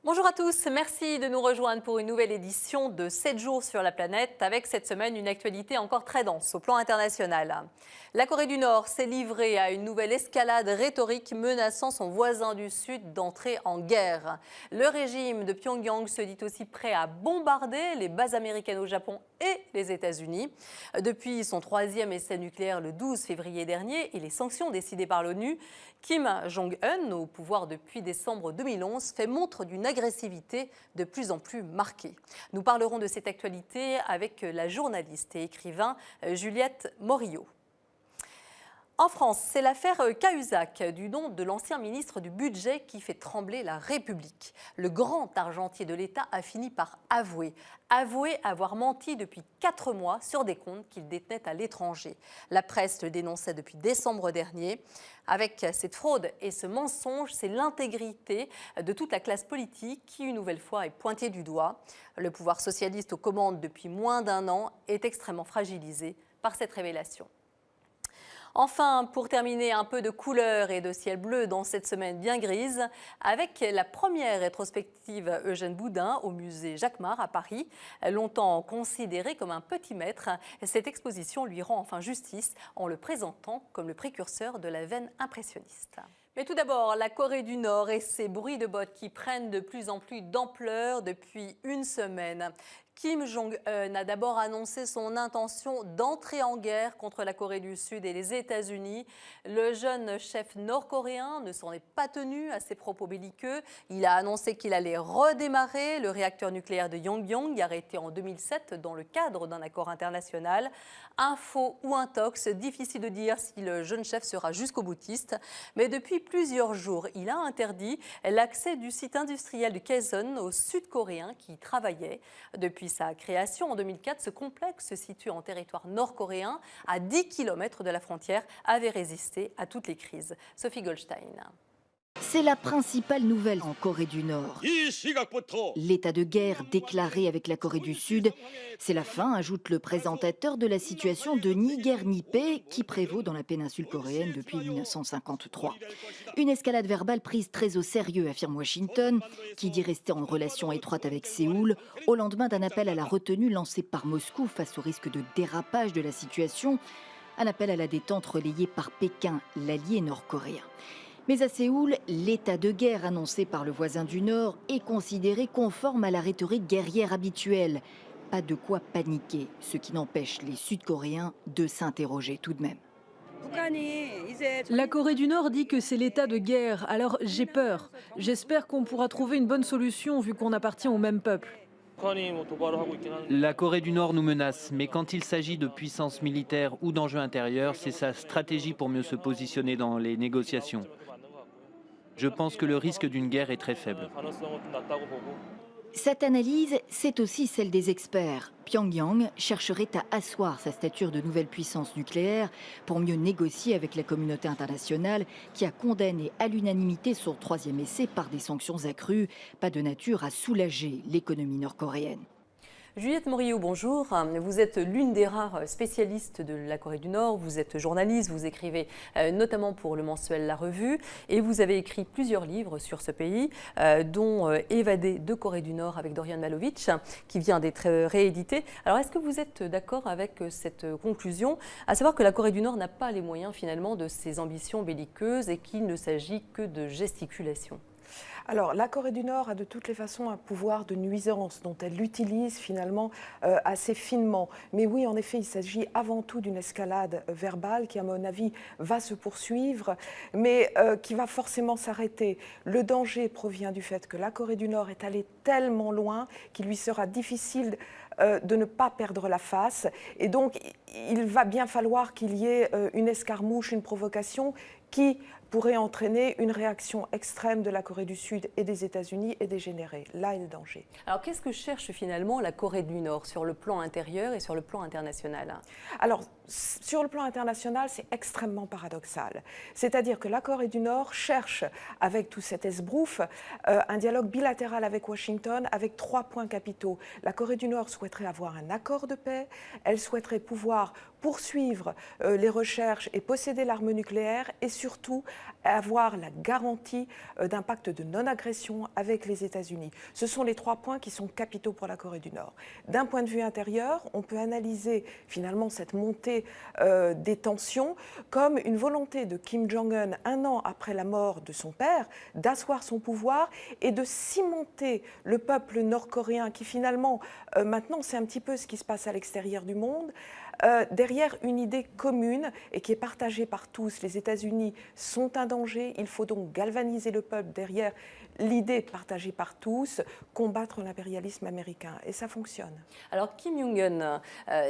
Bonjour à tous, merci de nous rejoindre pour une nouvelle édition de 7 jours sur la planète, avec cette semaine une actualité encore très dense au plan international. La Corée du Nord s'est livrée à une nouvelle escalade rhétorique menaçant son voisin du Sud d'entrer en guerre. Le régime de Pyongyang se dit aussi prêt à bombarder les bases américaines au Japon et les États-Unis. Depuis son troisième essai nucléaire le 12 février dernier et les sanctions décidées par l'ONU, Kim Jong-un, au pouvoir depuis décembre 2011, fait montre d'une agressivité de plus en plus marquée. Nous parlerons de cette actualité avec la journaliste et écrivain Juliette Morillo. En France, c'est l'affaire Cahuzac, du nom de l'ancien ministre du Budget, qui fait trembler la République. Le grand argentier de l'État a fini par avouer avoir menti depuis 4 mois sur des comptes qu'il détenait à l'étranger. La presse le dénonçait depuis décembre dernier. Avec cette fraude et ce mensonge, c'est l'intégrité de toute la classe politique qui, une nouvelle fois, est pointée du doigt. Le pouvoir socialiste aux commandes depuis moins d'1 an est extrêmement fragilisé par cette révélation. Enfin, pour terminer, un peu de couleur et de ciel bleu dans cette semaine bien grise, avec la première rétrospective Eugène Boudin au musée Jacquemart à Paris. Longtemps considéré comme un petit maître, cette exposition lui rend enfin justice en le présentant comme le précurseur de la veine impressionniste. Mais tout d'abord, la Corée du Nord et ses bruits de bottes qui prennent de plus en plus d'ampleur depuis une semaine. Kim Jong-un a d'abord annoncé son intention d'entrer en guerre contre la Corée du Sud et les États-Unis. Le jeune chef nord-coréen ne s'en est pas tenu à ses propos belliqueux. Il a annoncé qu'il allait redémarrer le réacteur nucléaire de Yongbyon, arrêté en 2007 dans le cadre d'un accord international. Un faux ou un tox, difficile de dire si le jeune chef sera jusqu'au boutiste. Mais depuis plusieurs jours, il a interdit l'accès du site industriel de Kaesong aux Sud-Coréens qui y travaillaient. Depuis sa création en 2004, ce complexe situé en territoire nord-coréen, à 10 km de la frontière, avait résisté à toutes les crises. Sophie Goldstein. C'est la principale nouvelle en Corée du Nord. L'état de guerre déclaré avec la Corée du Sud, c'est la fin, ajoute le présentateur, de la situation de ni guerre ni paix qui prévaut dans la péninsule coréenne depuis 1953. Une escalade verbale prise très au sérieux, affirme Washington, qui dit rester en relation étroite avec Séoul, au lendemain d'un appel à la retenue lancé par Moscou face au risque de dérapage de la situation, un appel à la détente relayé par Pékin, l'allié nord-coréen. Mais à Séoul, l'état de guerre annoncé par le voisin du Nord est considéré conforme à la rhétorique guerrière habituelle. Pas de quoi paniquer, ce qui n'empêche les Sud-Coréens de s'interroger tout de même. La Corée du Nord dit que c'est l'état de guerre, alors j'ai peur. J'espère qu'on pourra trouver une bonne solution vu qu'on appartient au même peuple. La Corée du Nord nous menace, mais quand il s'agit de puissance militaire ou d'enjeux intérieurs, c'est sa stratégie pour mieux se positionner dans les négociations. Je pense que le risque d'une guerre est très faible. Cette analyse, c'est aussi celle des experts. Pyongyang chercherait à asseoir sa stature de nouvelle puissance nucléaire pour mieux négocier avec la communauté internationale qui a condamné à l'unanimité son troisième essai par des sanctions accrues, pas de nature à soulager l'économie nord-coréenne. Juliette Morillo, bonjour. Vous êtes l'une des rares spécialistes de la Corée du Nord. Vous êtes journaliste, vous écrivez notamment pour le mensuel La Revue et vous avez écrit plusieurs livres sur ce pays, dont Évadé de Corée du Nord avec Dorian Malovic, qui vient d'être réédité. Alors est-ce que vous êtes d'accord avec cette conclusion, à savoir que la Corée du Nord n'a pas les moyens finalement de ses ambitions belliqueuses et qu'il ne s'agit que de gesticulation ? Alors, la Corée du Nord a de toutes les façons un pouvoir de nuisance dont elle l'utilise finalement assez finement. Mais oui, en effet, il s'agit avant tout d'une escalade verbale qui, à mon avis, va se poursuivre, mais qui va forcément s'arrêter. Le danger provient du fait que la Corée du Nord est allée tellement loin qu'il lui sera difficile de ne pas perdre la face. Et donc, il va bien falloir qu'il y ait une escarmouche, une provocation qui pourrait entraîner une réaction extrême de la Corée du Sud et des États-Unis et dégénérer. Là est le danger. Alors qu'est-ce que cherche finalement la Corée du Nord sur le plan intérieur et sur le plan international ? Alors sur le plan international, c'est extrêmement paradoxal. C'est-à-dire que la Corée du Nord cherche, avec tout cet esbrouf, un dialogue bilatéral avec Washington, avec 3 points capitaux. La Corée du Nord souhaiterait avoir un accord de paix, elle souhaiterait pouvoir poursuivre les recherches et posséder l'arme nucléaire, et surtout avoir la garantie d'un pacte de non-agression avec les États-Unis. Ce sont les 3 points qui sont capitaux pour la Corée du Nord. D'un point de vue intérieur, on peut analyser finalement cette montée des tensions comme une volonté de Kim Jong-un, 1 an après la mort de son père, d'asseoir son pouvoir et de cimenter le peuple nord-coréen qui finalement, maintenant c'est un petit peu ce qui se passe à l'extérieur du monde, derrière une idée commune et qui est partagée par tous. Les États-Unis sont un danger, il faut donc galvaniser le peuple derrière l'idée partagée par tous, combattre l'impérialisme américain. Et ça fonctionne. Alors Kim Jong-un,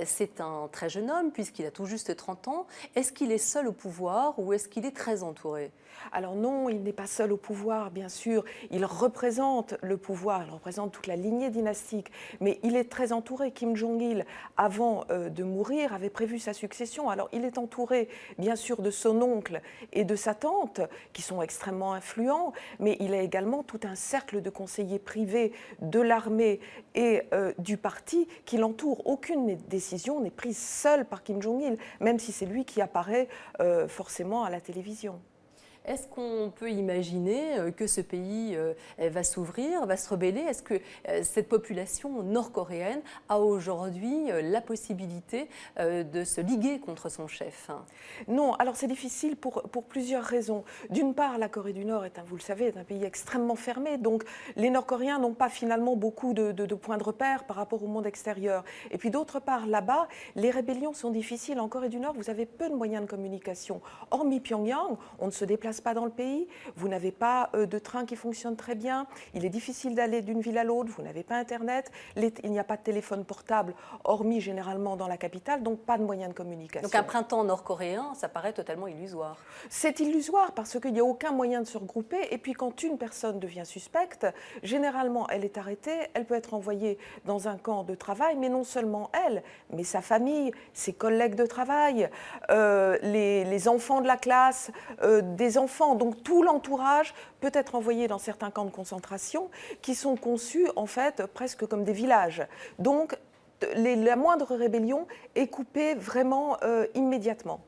c'est un très jeune homme puisqu'il a tout juste 30 ans. Est-ce qu'il est seul au pouvoir ou est-ce qu'il est très entouré ? Alors non, il n'est pas seul au pouvoir, bien sûr. Il représente le pouvoir, il représente toute la lignée dynastique. Mais il est très entouré. Kim Jong-il, avant de mourir, avait prévu sa succession. Alors il est entouré, bien sûr, de son oncle et de sa tante, qui sont extrêmement influents. Mais il a également tout un cercle de conseillers privés de l'armée et du parti qui l'entourent. Aucune décision n'est prise seule par Kim Jong-il, même si c'est lui qui apparaît forcément à la télévision. Est-ce qu'on peut imaginer que ce pays va s'ouvrir, va se rebeller? Est-ce que cette population nord-coréenne a aujourd'hui la possibilité de se liguer contre son chef? Non, alors c'est difficile pour plusieurs raisons. D'une part, la Corée du Nord vous le savez, est un pays extrêmement fermé, donc les Nord-Coréens n'ont pas finalement beaucoup de points de repère par rapport au monde extérieur. Et puis d'autre part, là-bas, les rébellions sont difficiles. En Corée du Nord, vous avez peu de moyens de communication. Hormis Pyongyang, on ne se déplace pas dans le pays, vous n'avez pas de train qui fonctionne très bien, il est difficile d'aller d'une ville à l'autre, vous n'avez pas Internet, il n'y a pas de téléphone portable, hormis généralement dans la capitale, donc pas de moyens de communication. Donc un printemps nord-coréen, ça paraît totalement illusoire. C'est illusoire parce qu'il n'y a aucun moyen de se regrouper, et puis quand une personne devient suspecte, généralement elle est arrêtée, elle peut être envoyée dans un camp de travail, mais non seulement elle, mais sa famille, ses collègues de travail, les enfants de la classe, des enfants, donc tout l'entourage peut être envoyé dans certains camps de concentration qui sont conçus en fait presque comme des villages. Donc la moindre rébellion est coupée vraiment immédiatement.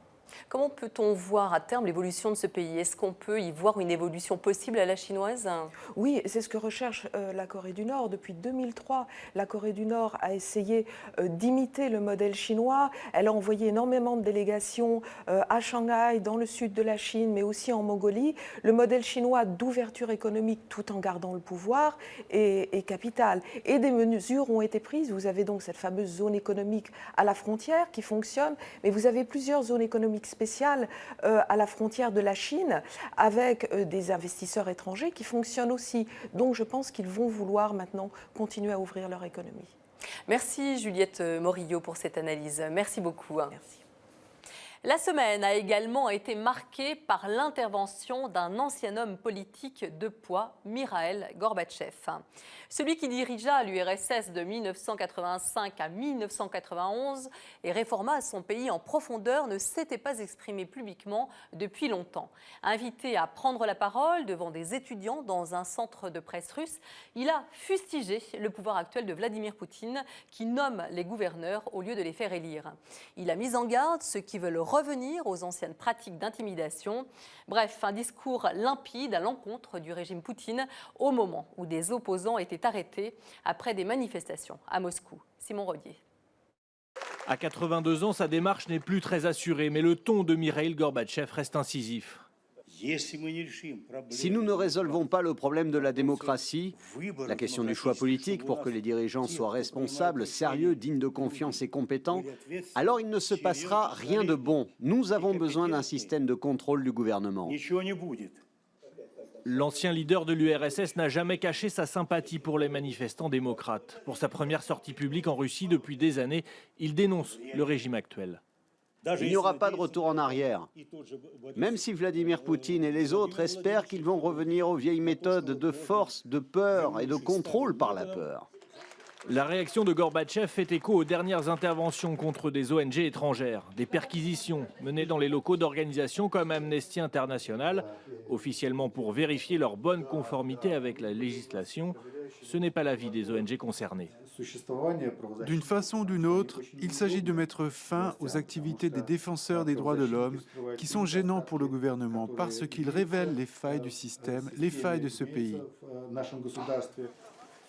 Comment peut-on voir à terme l'évolution de ce pays? Est-ce qu'on peut y voir une évolution possible à la chinoise? Oui, c'est ce que recherche la Corée du Nord. Depuis 2003, la Corée du Nord a essayé d'imiter le modèle chinois. Elle a envoyé énormément de délégations à Shanghai, dans le sud de la Chine, mais aussi en Mongolie. Le modèle chinois d'ouverture économique tout en gardant le pouvoir est capital. Et des mesures ont été prises. Vous avez donc cette fameuse zone économique à la frontière qui fonctionne, mais vous avez plusieurs zones économiques spéciale à la frontière de la Chine avec des investisseurs étrangers qui fonctionnent aussi. Donc je pense qu'ils vont vouloir maintenant continuer à ouvrir leur économie. Merci Juliette Morillo pour cette analyse. Merci beaucoup. Merci. La semaine a également été marquée par l'intervention d'un ancien homme politique de poids, Mikhaïl Gorbatchev. Celui qui dirigea l'URSS de 1985 à 1991 et réforma son pays en profondeur ne s'était pas exprimé publiquement depuis longtemps. Invité à prendre la parole devant des étudiants dans un centre de presse russe, il a fustigé le pouvoir actuel de Vladimir Poutine qui nomme les gouverneurs au lieu de les faire élire. Il a mis en garde ceux qui veulent revenir aux anciennes pratiques d'intimidation. Bref, un discours limpide à l'encontre du régime Poutine au moment où des opposants étaient arrêtés après des manifestations à Moscou. Simon Rodier. À 82 ans, sa démarche n'est plus très assurée, mais le ton de Mikhaïl Gorbatchev reste incisif. Si nous ne résolvons pas le problème de la démocratie, la question du choix politique pour que les dirigeants soient responsables, sérieux, dignes de confiance et compétents, alors il ne se passera rien de bon. Nous avons besoin d'un système de contrôle du gouvernement. L'ancien leader de l'URSS n'a jamais caché sa sympathie pour les manifestants démocrates. Pour sa première sortie publique en Russie depuis des années, il dénonce le régime actuel. Il n'y aura pas de retour en arrière. Même si Vladimir Poutine et les autres espèrent qu'ils vont revenir aux vieilles méthodes de force, de peur et de contrôle par la peur. La réaction de Gorbatchev fait écho aux dernières interventions contre des ONG étrangères, des perquisitions menées dans les locaux d'organisations comme Amnesty International, officiellement pour vérifier leur bonne conformité avec la législation. Ce n'est pas l'avis des ONG concernées. D'une façon ou d'une autre, il s'agit de mettre fin aux activités des défenseurs des droits de l'homme qui sont gênants pour le gouvernement parce qu'ils révèlent les failles du système, les failles de ce pays.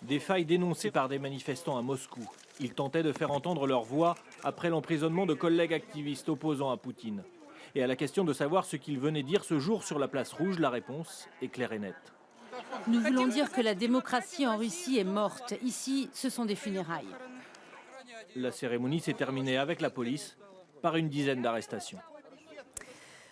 Des failles dénoncées par des manifestants à Moscou. Ils tentaient de faire entendre leur voix après l'emprisonnement de collègues activistes opposants à Poutine. Et à la question de savoir ce qu'ils venaient dire ce jour sur la place rouge, la réponse est claire et nette. Nous voulons dire que la démocratie en Russie est morte. Ici, ce sont des funérailles. La cérémonie s'est terminée avec la police par une dizaine d'arrestations.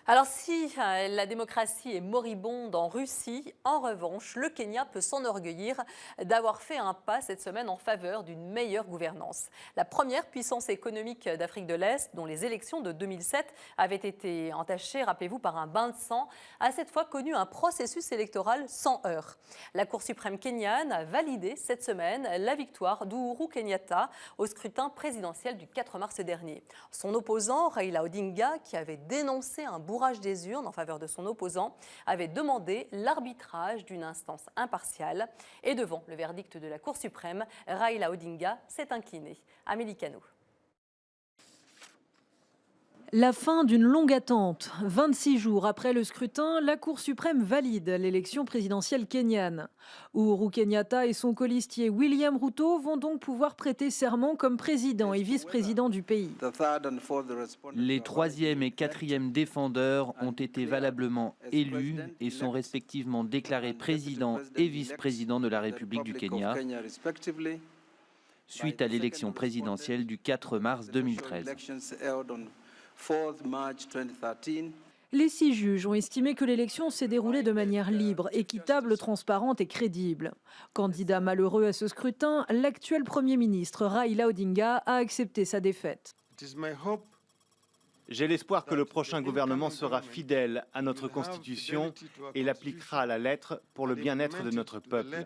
Alors si la démocratie est moribonde en Russie, en revanche, le Kenya peut s'enorgueillir d'avoir fait un pas cette semaine en faveur d'une meilleure gouvernance. La première puissance économique d'Afrique de l'Est, dont les élections de 2007 avaient été entachées, rappelez-vous, par un bain de sang, a cette fois connu un processus électoral sans heurts. La Cour suprême kenyane a validé cette semaine la victoire d'Ohuru Kenyatta au scrutin présidentiel du 4 mars dernier. Son opposant, Raila Odinga, qui avait dénoncé un bourrage des urnes en faveur de son opposant, avait demandé l'arbitrage d'une instance impartiale. Et devant le verdict de la Cour suprême, Raila Odinga s'est incliné. Amélie Cano. La fin d'une longue attente. 26 jours après le scrutin, la Cour suprême valide l'élection présidentielle kenyane. Uhuru Kenyatta et son colistier William Ruto vont donc pouvoir prêter serment comme président et vice-président du pays. Les troisième et quatrième défendeurs ont été valablement élus et sont respectivement déclarés président et vice-président de la République du Kenya suite à l'élection présidentielle du 4 mars 2013. Les 6 juges ont estimé que l'élection s'est déroulée de manière libre, équitable, transparente et crédible. Candidat malheureux à ce scrutin, l'actuel Premier ministre Raila Odinga a accepté sa défaite. J'ai l'espoir que le prochain gouvernement sera fidèle à notre Constitution et l'appliquera à la lettre pour le bien-être de notre peuple.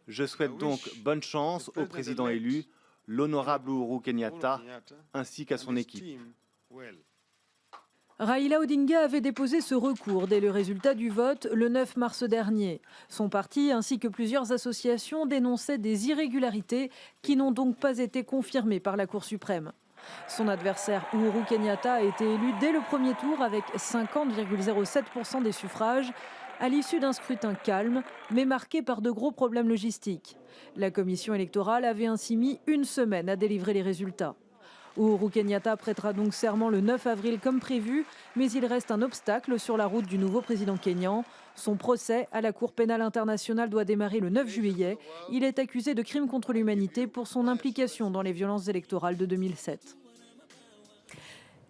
Je souhaite donc bonne chance au président élu, l'honorable Uhuru Kenyatta, ainsi qu'à son équipe. Raila Odinga avait déposé ce recours dès le résultat du vote le 9 mars dernier. Son parti ainsi que plusieurs associations dénonçaient des irrégularités qui n'ont donc pas été confirmées par la Cour suprême. Son adversaire Uhuru Kenyatta a été élu dès le premier tour avec 50,07% des suffrages, à l'issue d'un scrutin calme, mais marqué par de gros problèmes logistiques. La commission électorale avait ainsi mis 1 semaine à délivrer les résultats. Uhuru Kenyatta prêtera donc serment le 9 avril comme prévu, mais il reste un obstacle sur la route du nouveau président kényan. Son procès à la Cour pénale internationale doit démarrer le 9 juillet. Il est accusé de crimes contre l'humanité pour son implication dans les violences électorales de 2007.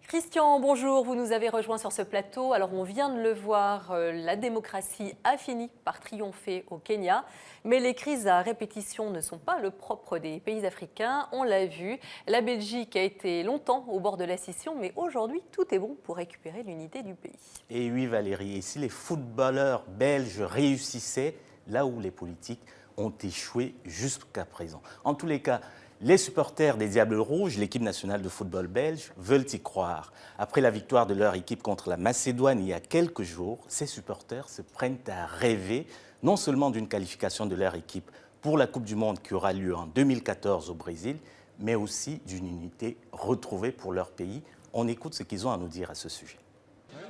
Christian, bonjour, vous nous avez rejoint sur ce plateau. Alors on vient de le voir, la démocratie a fini par triompher au Kenya, mais les crises à répétition ne sont pas le propre des pays africains. On l'a vu, la Belgique a été longtemps au bord de la scission, mais aujourd'hui tout est bon pour récupérer l'unité du pays. Et oui Valérie, et si les footballeurs belges réussissaient là où les politiques ont échoué jusqu'à présent. En tous les cas, les supporters des Diables Rouges, l'équipe nationale de football belge, veulent y croire. Après la victoire de leur équipe contre la Macédoine il y a quelques jours, ces supporters se prennent à rêver non seulement d'une qualification de leur équipe pour la Coupe du Monde qui aura lieu en 2014 au Brésil, mais aussi d'une unité retrouvée pour leur pays. On écoute ce qu'ils ont à nous dire à ce sujet.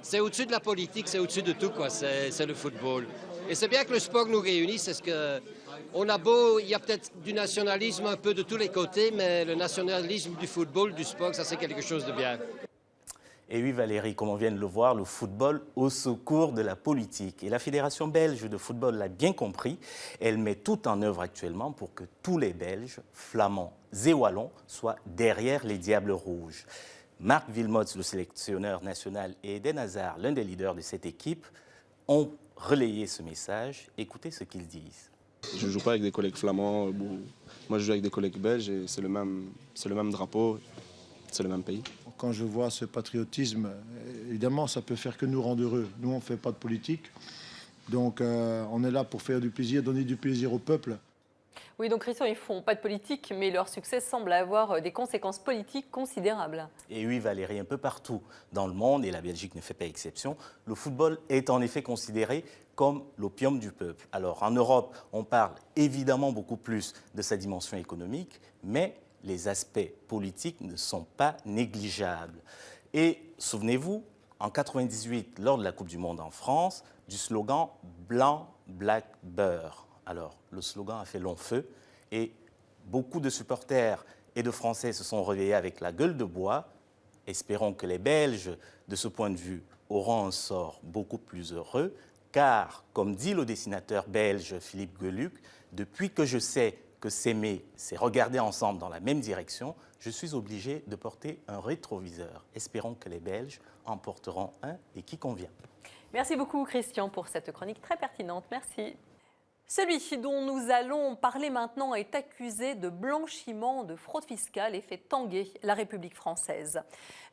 C'est au-dessus de la politique, c'est au-dessus de tout, quoi. C'est le football. Et c'est bien que le sport nous réunisse, c'est ce que... On a beau, il y a peut-être du nationalisme un peu de tous les côtés, mais le nationalisme du football, du sport, ça c'est quelque chose de bien. Et oui Valérie, comme on vient de le voir, le football au secours de la politique. Et la Fédération belge de football l'a bien compris. Elle met tout en œuvre actuellement pour que tous les Belges, flamands et wallons, soient derrière les Diables Rouges. Marc Wilmots, le sélectionneur national, et Eden Hazard, l'un des leaders de cette équipe, ont relayé ce message. Écoutez ce qu'ils disent. Je ne joue pas avec des collègues flamands, moi je joue avec des collègues belges et c'est le même drapeau, c'est le même pays. Quand je vois ce patriotisme, évidemment ça peut faire que nous rendre heureux. Nous on ne fait pas de politique, Donc on est là pour faire du plaisir, donner du plaisir au peuple. Oui, donc Christian, ils ne font pas de politique, mais leur succès semble avoir des conséquences politiques considérables. Et oui, Valérie, un peu partout dans le monde, et la Belgique ne fait pas exception, le football est en effet considéré comme l'opium du peuple. Alors en Europe, on parle évidemment beaucoup plus de sa dimension économique, mais les aspects politiques ne sont pas négligeables. Et souvenez-vous, en 1998, lors de la Coupe du Monde en France, du slogan « Blanc, Black, Beurre ». Alors, le slogan a fait long feu et beaucoup de supporters et de Français se sont réveillés avec la gueule de bois. Espérons que les Belges, de ce point de vue, auront un sort beaucoup plus heureux, car, comme dit le dessinateur belge Philippe Geluck, depuis que je sais que s'aimer, c'est regarder ensemble dans la même direction, je suis obligé de porter un rétroviseur. Espérons que les Belges en porteront un et qui convient. Merci beaucoup Christian pour cette chronique très pertinente. Merci. Celui dont nous allons parler maintenant est accusé de blanchiment de fraude fiscale et fait tanguer la République française.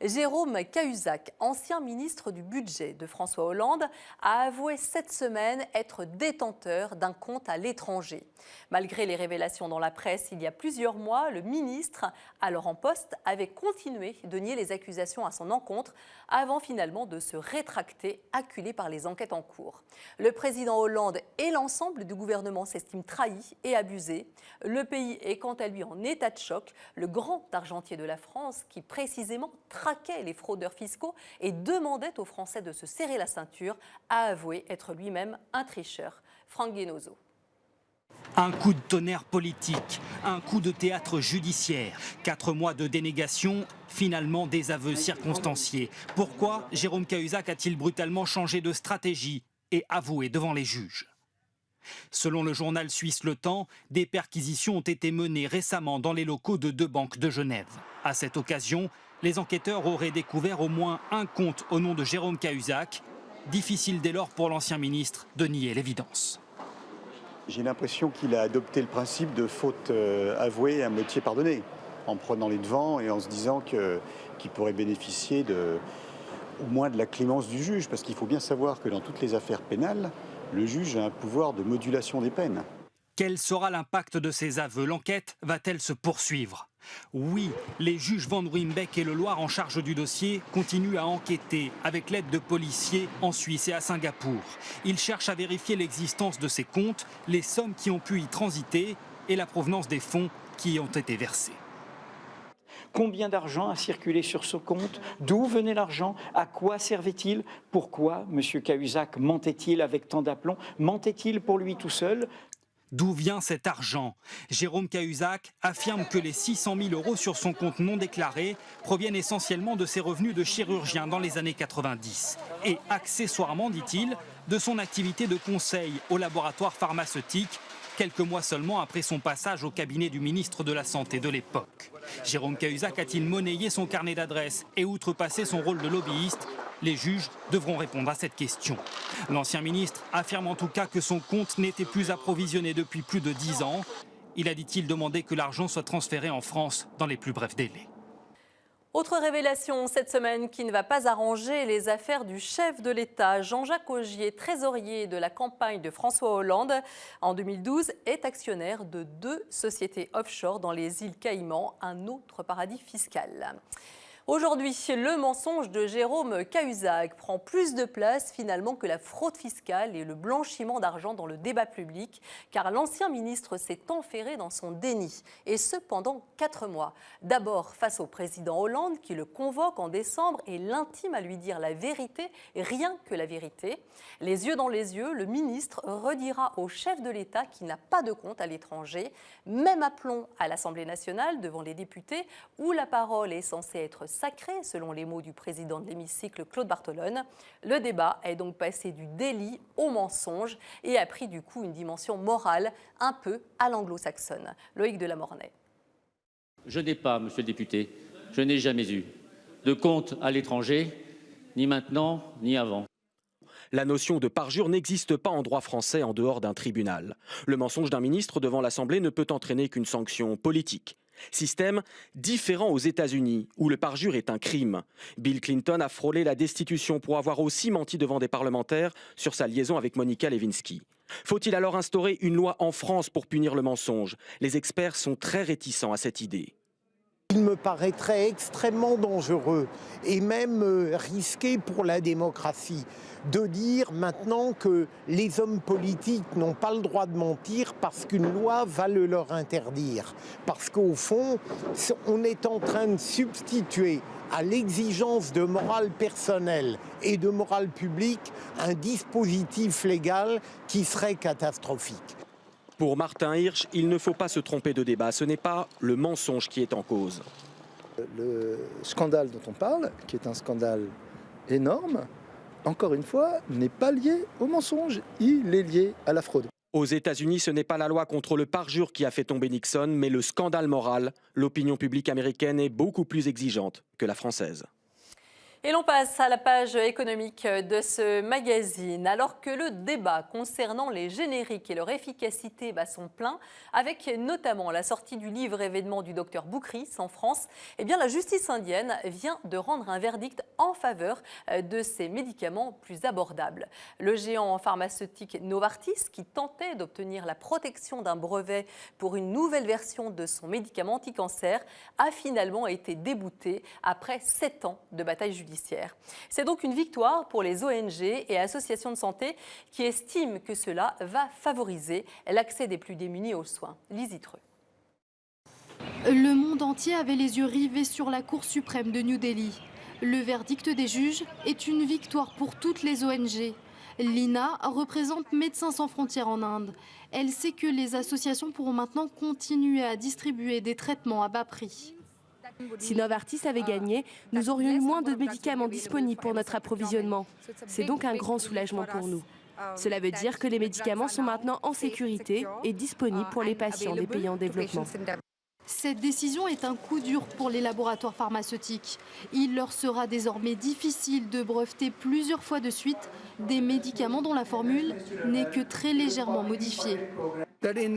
Jérôme Cahuzac, ancien ministre du Budget de François Hollande, a avoué cette semaine être détenteur d'un compte à l'étranger. Malgré les révélations dans la presse il y a plusieurs mois, le ministre, alors en poste, avait continué de nier les accusations à son encontre avant finalement de se rétracter, acculé par les enquêtes en cours. Le président Hollande et l'ensemble du gouvernement s'estiment trahis et abusés. Le pays est quant à lui en état de choc. Le grand argentier de la France, qui précisément traquait les fraudeurs fiscaux et demandait aux Français de se serrer la ceinture, a avoué être lui-même un tricheur. Franck Guénozo. Un coup de tonnerre politique, un coup de théâtre judiciaire, 4 mois de dénégation, finalement des aveux circonstanciés. Pourquoi Jérôme Cahuzac a-t-il brutalement changé de stratégie et avoué devant les juges ? Selon le journal suisse Le Temps, des perquisitions ont été menées récemment dans les locaux de 2 banques de Genève. À cette occasion, les enquêteurs auraient découvert au moins un compte au nom de Jérôme Cahuzac. Difficile dès lors pour l'ancien ministre de nier l'évidence. J'ai l'impression qu'il a adopté le principe de faute avouée à moitié pardonnée, en prenant les devants et en se disant qu'il pourrait bénéficier au moins de la clémence du juge, parce qu'il faut bien savoir que dans toutes les affaires pénales, le juge a un pouvoir de modulation des peines. Quel sera l'impact de ces aveux? L'enquête va-t-elle se poursuivre? Oui, les juges Van Ruymbeck et Le Loir en charge du dossier continuent à enquêter avec l'aide de policiers en Suisse et à Singapour. Ils cherchent à vérifier l'existence de ces comptes, les sommes qui ont pu y transiter et la provenance des fonds qui y ont été versés. Combien d'argent a circulé sur ce compte? D'où venait l'argent? À quoi servait-il? Pourquoi M. Cahuzac mentait-il avec tant d'aplomb? Mentait-il pour lui tout seul? D'où vient cet argent? Jérôme Cahuzac affirme que les 600 000 € sur son compte non déclaré proviennent essentiellement de ses revenus de chirurgien dans les années 90. Et accessoirement, dit-il, de son activité de conseil au laboratoire pharmaceutique, quelques mois seulement après son passage au cabinet du ministre de la Santé de l'époque. Jérôme Cahuzac a-t-il monnayé son carnet d'adresses et outrepassé son rôle de lobbyiste? Les juges devront répondre à cette question. L'ancien ministre affirme en tout cas que son compte n'était plus approvisionné depuis plus de 10 ans. Il a, dit-il, demandé que l'argent soit transféré en France dans les plus brefs délais. Autre révélation cette semaine qui ne va pas arranger les affaires du chef de l'État. Jean-Jacques Augier, trésorier de la campagne de François Hollande en 2012, est actionnaire de 2 sociétés offshore dans les îles Caïmans, un autre paradis fiscal. Aujourd'hui, le mensonge de Jérôme Cahuzac prend plus de place finalement que la fraude fiscale et le blanchiment d'argent dans le débat public, car l'ancien ministre s'est enferré dans son déni, et ce pendant 4 mois. D'abord face au président Hollande qui le convoque en décembre et l'intime à lui dire la vérité, rien que la vérité. Les yeux dans les yeux, le ministre redira au chef de l'État qu'il n'a pas de compte à l'étranger, même aplomb à l'Assemblée nationale devant les députés où la parole est censée être sacré, selon les mots du président de l'hémicycle, Claude Barthelone. Le débat est donc passé du délit au mensonge et a pris du coup une dimension morale un peu à l'anglo-saxonne. Loïc Delamornay. Je n'ai pas, monsieur le député, je n'ai jamais eu de compte à l'étranger, ni maintenant, ni avant. La notion de parjure n'existe pas en droit français en dehors d'un tribunal. Le mensonge d'un ministre devant l'Assemblée ne peut entraîner qu'une sanction politique. Système différent aux États-Unis, où le parjure est un crime. Bill Clinton a frôlé la destitution pour avoir aussi menti devant des parlementaires sur sa liaison avec Monica Lewinsky. Faut-il alors instaurer une loi en France pour punir le mensonge? Les experts sont très réticents à cette idée. Il me paraîtrait extrêmement dangereux et même risqué pour la démocratie de dire maintenant que les hommes politiques n'ont pas le droit de mentir parce qu'une loi va le leur interdire. Parce qu'au fond, on est en train de substituer à l'exigence de morale personnelle et de morale publique un dispositif légal qui serait catastrophique. Pour Martin Hirsch, il ne faut pas se tromper de débat. Ce n'est pas le mensonge qui est en cause. Le scandale dont on parle, qui est un scandale énorme, encore une fois, n'est pas lié au mensonge. Il est lié à la fraude. Aux États-Unis, ce n'est pas la loi contre le parjure qui a fait tomber Nixon, mais le scandale moral. L'opinion publique américaine est beaucoup plus exigeante que la française. Et l'on passe à la page économique de ce magazine. Alors que le débat concernant les génériques et leur efficacité bat son plein, avec notamment la sortie du livre événement du docteur Boukris en France, eh bien la justice indienne vient de rendre un verdict en faveur de ces médicaments plus abordables. Le géant pharmaceutique Novartis, qui tentait d'obtenir la protection d'un brevet pour une nouvelle version de son médicament anti-cancer, a finalement été débouté après 7 ans de bataille judiciaire. C'est donc une victoire pour les ONG et associations de santé qui estiment que cela va favoriser l'accès des plus démunis aux soins. Lise Itreux. Le monde entier avait les yeux rivés sur la Cour suprême de New Delhi. Le verdict des juges est une victoire pour toutes les ONG. Lina représente Médecins sans frontières en Inde. Elle sait que les associations pourront maintenant continuer à distribuer des traitements à bas prix. Si Novartis avait gagné, nous aurions eu moins de médicaments disponibles pour notre approvisionnement. C'est donc un grand soulagement pour nous. Cela veut dire que les médicaments sont maintenant en sécurité et disponibles pour les patients des pays en développement. Cette décision est un coup dur pour les laboratoires pharmaceutiques. Il leur sera désormais difficile de breveter plusieurs fois de suite des médicaments dont la formule n'est que très légèrement modifiée. Dans des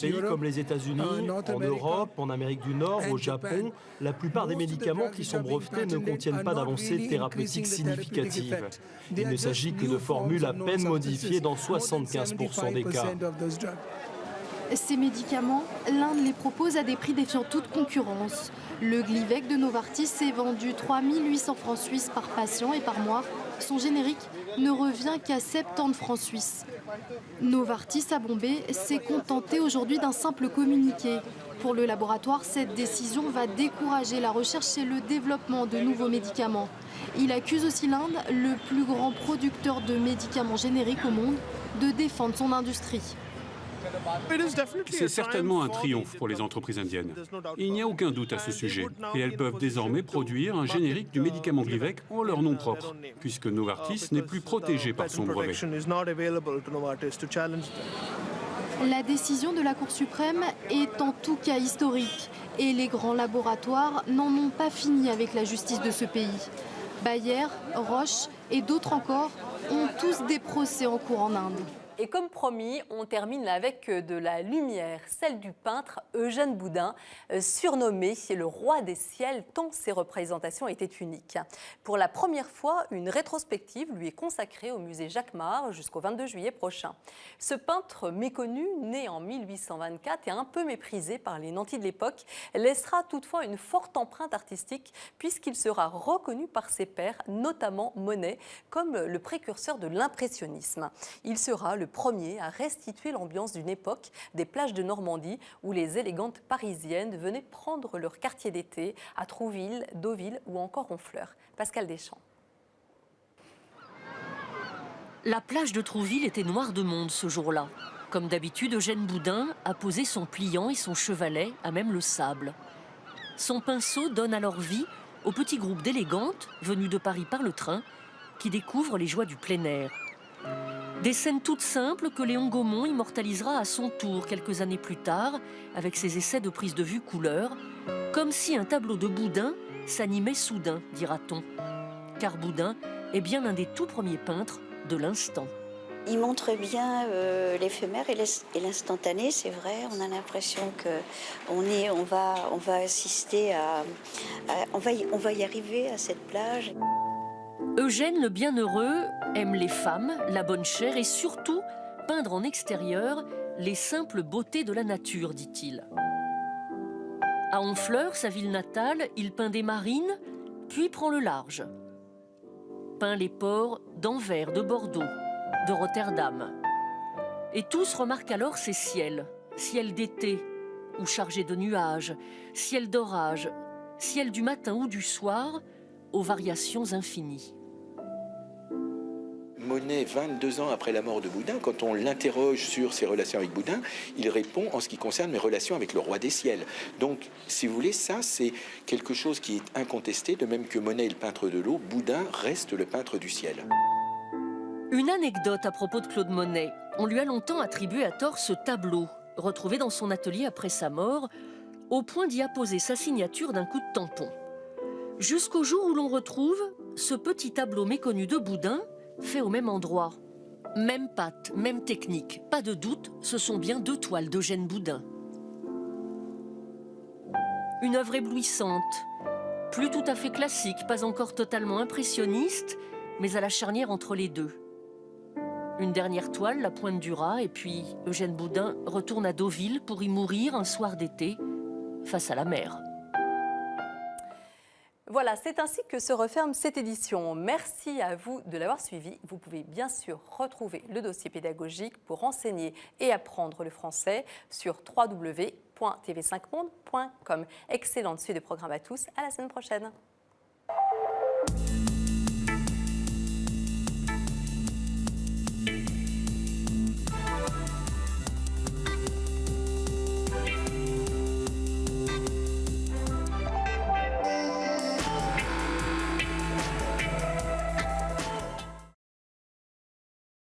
pays comme les États-Unis, en Europe, en Amérique du Nord, au Japon, la plupart des médicaments qui sont brevetés ne contiennent pas d'avancées thérapeutiques significatives. Il ne s'agit que de formules à peine modifiées dans 75% des cas. Ces médicaments, l'Inde les propose à des prix défiant toute concurrence. Le Glivec de Novartis est vendu 3 800 francs suisses par patient et par mois. Son générique ne revient qu'à 70 francs suisses. Novartis à Bombay s'est contenté aujourd'hui d'un simple communiqué. Pour le laboratoire, cette décision va décourager la recherche et le développement de nouveaux médicaments. Il accuse aussi l'Inde, le plus grand producteur de médicaments génériques au monde, de défendre son industrie. C'est certainement un triomphe pour les entreprises indiennes. Il n'y a aucun doute à ce sujet. Et elles peuvent désormais produire un générique du médicament Glivec en leur nom propre, puisque Novartis n'est plus protégé par son brevet. La décision de la Cour suprême est en tout cas historique. Et les grands laboratoires n'en ont pas fini avec la justice de ce pays. Bayer, Roche et d'autres encore ont tous des procès en cours en Inde. Et comme promis, on termine avec de la lumière, celle du peintre Eugène Boudin, surnommé le roi des ciels tant ses représentations étaient uniques. Pour la première fois, une rétrospective lui est consacrée au musée Jacquemart jusqu'au 22 juillet prochain. Ce peintre méconnu, né en 1824 et un peu méprisé par les nantis de l'époque, laissera toutefois une forte empreinte artistique puisqu'il sera reconnu par ses pairs, notamment Monet, comme le précurseur de l'impressionnisme. Il sera le premier à restituer l'ambiance d'une époque des plages de Normandie où les élégantes parisiennes venaient prendre leur quartier d'été à Trouville, Deauville ou encore Honfleur. Pascal Deschamps. La plage de Trouville était noire de monde ce jour-là. Comme d'habitude, Eugène Boudin a posé son pliant et son chevalet à même le sable. Son pinceau donne alors vie au petit groupe d'élégantes venues de Paris par le train qui découvrent les joies du plein air. Des scènes toutes simples que Léon Gaumont immortalisera à son tour quelques années plus tard avec ses essais de prise de vue couleur, comme si un tableau de Boudin s'animait soudain, dira-t-on. Car Boudin est bien l'un des tout premiers peintres de l'instant. Il montre bien l'éphémère et l'instantané, c'est vrai. On a l'impression qu'on va assister on va y arriver à cette plage. Eugène le Bienheureux aime les femmes, la bonne chair et surtout peindre en extérieur les simples beautés de la nature, dit-il. À Honfleur, sa ville natale, il peint des marines, puis prend le large. Peint les ports d'Anvers, de Bordeaux, de Rotterdam. Et tous remarquent alors ces ciels, ciel d'été ou chargés de nuages, ciel d'orage, ciel du matin ou du soir, aux variations infinies. Monet, 22 ans après la mort de Boudin, quand on l'interroge sur ses relations avec Boudin, il répond en ce qui concerne mes relations avec le roi des ciels. Donc, si vous voulez, ça c'est quelque chose qui est incontesté, de même que Monet est le peintre de l'eau, Boudin reste le peintre du ciel. Une anecdote à propos de Claude Monet. On lui a longtemps attribué à tort ce tableau, retrouvé dans son atelier après sa mort, au point d'y apposer sa signature d'un coup de tampon. Jusqu'au jour où l'on retrouve ce petit tableau méconnu de Boudin, fait au même endroit. Même pâte, même technique. Pas de doute, ce sont bien 2 toiles d'Eugène Boudin. Une œuvre éblouissante, plus tout à fait classique, pas encore totalement impressionniste, mais à la charnière entre les deux. Une dernière toile, La Pointe du Raz, et puis Eugène Boudin retourne à Deauville pour y mourir un soir d'été, face à la mer. Voilà, c'est ainsi que se referme cette édition. Merci à vous de l'avoir suivi. Vous pouvez bien sûr retrouver le dossier pédagogique pour enseigner et apprendre le français sur www.tv5monde.com. Excellente suite de programme à tous. À la semaine prochaine.